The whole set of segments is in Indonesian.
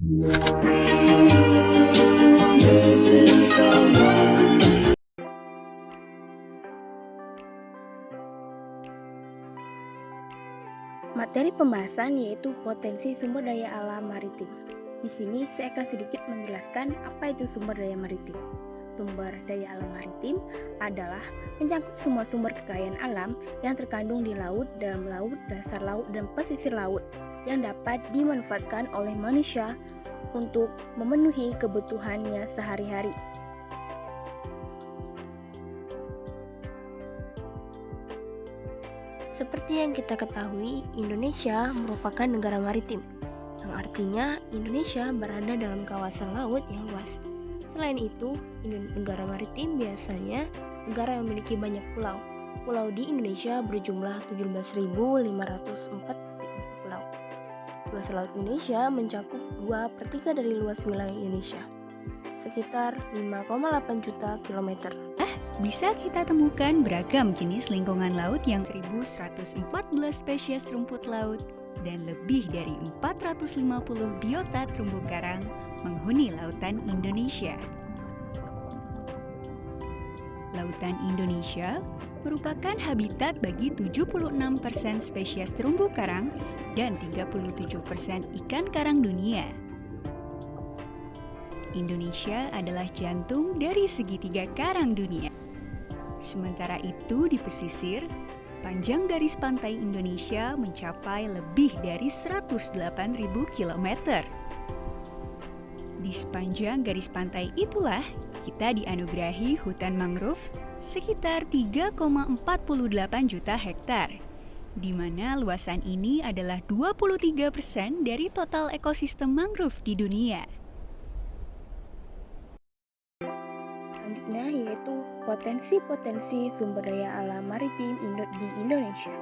Materi pembahasan yaitu potensi sumber daya alam maritim. Di sini saya akan sedikit menjelaskan apa itu sumber daya maritim. Sumber daya alam maritim adalah mencakup semua sumber kekayaan alam yang terkandung di laut, dalam laut, dasar laut, dan pesisir laut yang dapat dimanfaatkan oleh manusia untuk memenuhi kebutuhannya sehari-hari. Seperti yang kita ketahui, Indonesia merupakan negara maritim, yang artinya Indonesia berada dalam kawasan laut yang luas. Selain itu, negara maritim biasanya negara yang memiliki banyak pulau. Pulau di Indonesia berjumlah 17.504 pulau. Luas laut Indonesia mencakup 2/3 dari luas wilayah Indonesia, sekitar 5,8 juta kilometer. Bisa kita temukan beragam jenis lingkungan laut yang 1.114 spesies rumput laut dan lebih dari 450 biota terumbu karang menghuni lautan Indonesia. Lautan Indonesia merupakan habitat bagi 76% spesies terumbu karang dan 37% ikan karang dunia. Indonesia adalah jantung dari segitiga karang dunia. Sementara itu di pesisir, panjang garis pantai Indonesia mencapai lebih dari 108.000 km. Di sepanjang garis pantai itulah kita dianugerahi hutan mangrove sekitar 3,48 juta hektar, di mana luasan ini adalah 23% dari total ekosistem mangrove di dunia. Selanjutnya yaitu potensi-potensi sumber daya alam maritim di Indonesia.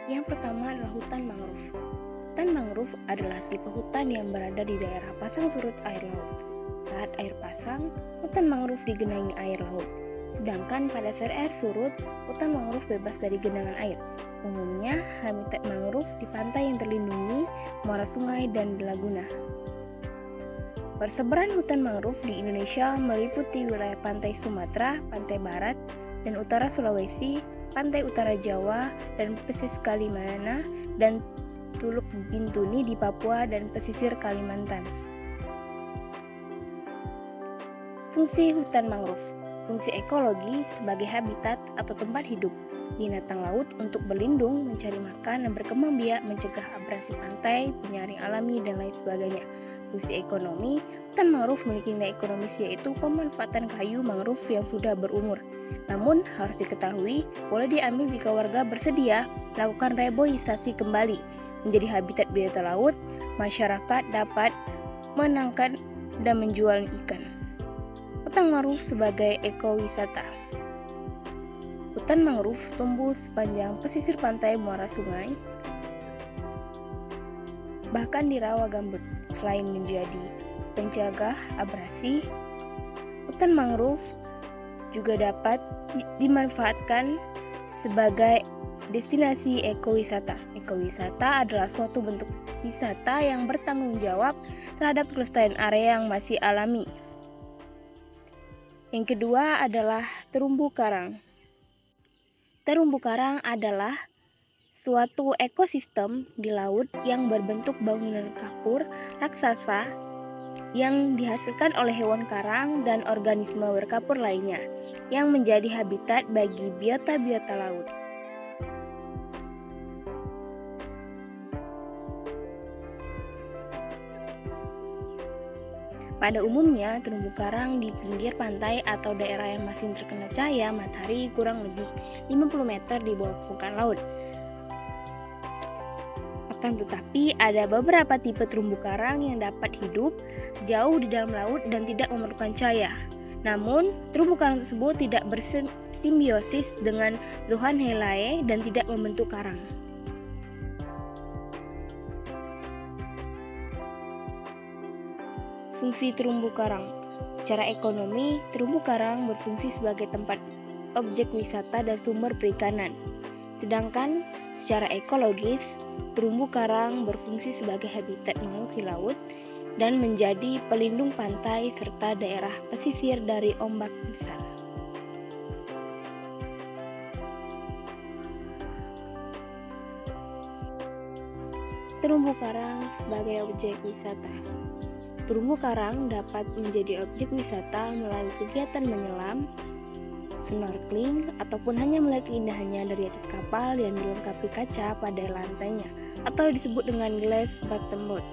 Yang pertama adalah hutan mangrove. Hutan mangrove adalah tipe hutan yang berada di daerah pasang surut air laut. Saat air pasang, hutan mangrove digenangi air laut. Sedangkan pada saat air surut, hutan mangrove bebas dari genangan air. Umumnya, habitat mangrove di pantai yang terlindungi, muara sungai, dan laguna. Persebaran hutan mangrove di Indonesia meliputi wilayah pantai Sumatera, pantai barat dan utara Sulawesi, pantai utara Jawa, dan pesisir Kalimantan, dan Teluk Bintuni di Papua dan pesisir Kalimantan. Fungsi hutan mangrove. Fungsi ekologi sebagai habitat atau tempat hidup binatang laut untuk berlindung, mencari makan, dan berkembang biak, mencegah abrasi pantai, penyaring alami, dan lain sebagainya. Fungsi ekonomi, hutan mangrove memiliki nilai ekonomis yaitu pemanfaatan kayu mangrove yang sudah berumur. Namun, harus diketahui, boleh diambil jika warga bersedia melakukan reboisasi kembali menjadi habitat biota laut, masyarakat dapat menangkap dan menjual ikan. Hutan mangrove sebagai ekowisata. Hutan mangrove tumbuh sepanjang pesisir pantai muara sungai, bahkan di rawa gambut. Selain menjadi pencegah abrasi, hutan mangrove juga dapat dimanfaatkan sebagai destinasi ekowisata. Ekowisata adalah suatu bentuk wisata yang bertanggung jawab terhadap kelestarian area yang masih alami. Yang kedua adalah terumbu karang. Terumbu karang adalah suatu ekosistem di laut yang berbentuk bangunan kapur raksasa yang dihasilkan oleh hewan karang dan organisme berkapur lainnya yang menjadi habitat bagi biota-biota laut. Pada umumnya, terumbu karang di pinggir pantai atau daerah yang masih terkena cahaya matahari kurang lebih 50 meter di bawah permukaan laut. Akan tetapi, ada beberapa tipe terumbu karang yang dapat hidup jauh di dalam laut dan tidak memerlukan cahaya. Namun, terumbu karang tersebut tidak bersimbiosis dengan zooxanthellae dan tidak membentuk karang. Fungsi terumbu karang. Secara ekonomi, terumbu karang berfungsi sebagai tempat objek wisata dan sumber perikanan. Sedangkan Secara ekologis, terumbu karang berfungsi sebagai habitat makhluk hidup laut dan menjadi pelindung pantai serta daerah pesisir dari ombak besar. Terumbu karang sebagai objek wisata. Terumbu karang dapat menjadi objek wisata melalui kegiatan menyelam, snorkeling, ataupun hanya melihat keindahannya dari atas kapal yang dilengkapi kaca pada lantainya atau disebut dengan glass bottom boat.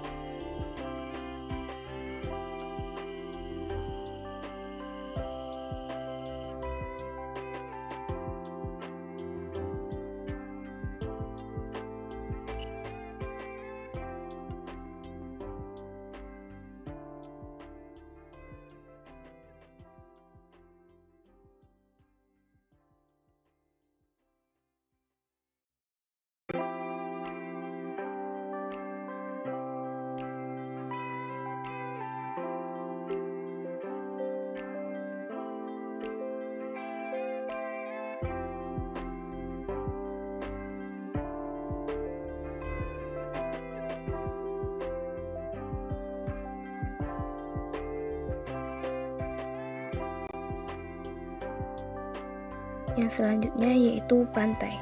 Yang selanjutnya yaitu pantai.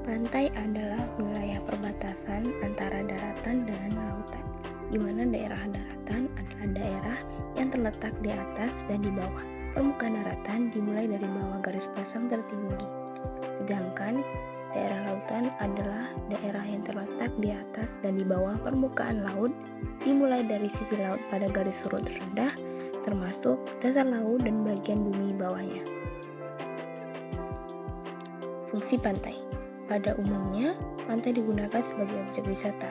Pantai adalah wilayah perbatasan antara daratan dan lautan, di mana daerah daratan adalah daerah yang terletak di atas dan di bawah permukaan daratan dimulai dari bawah garis pasang tertinggi, sedangkan daerah lautan adalah daerah yang terletak di atas dan di bawah permukaan laut dimulai dari sisi laut pada garis surut rendah, termasuk dasar laut dan bagian bumi bawahnya. Fungsi pantai. Pada umumnya, pantai digunakan sebagai objek wisata.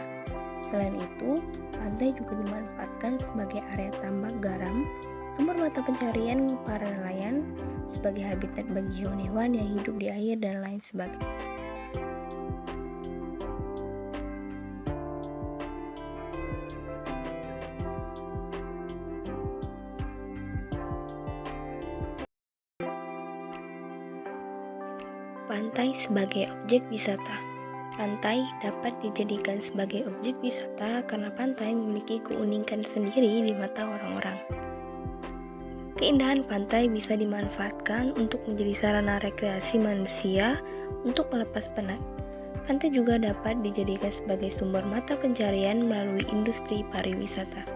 Selain itu, pantai juga dimanfaatkan sebagai area tambak garam, sumber mata pencarian para nelayan, sebagai habitat bagi hewan-hewan yang hidup di air dan lain sebagainya. Pantai sebagai objek wisata. Pantai dapat dijadikan sebagai objek wisata karena pantai memiliki keunikan sendiri di mata orang-orang. Keindahan pantai bisa dimanfaatkan untuk menjadi sarana rekreasi manusia untuk melepas penat. Pantai juga dapat dijadikan sebagai sumber mata pencarian melalui industri pariwisata.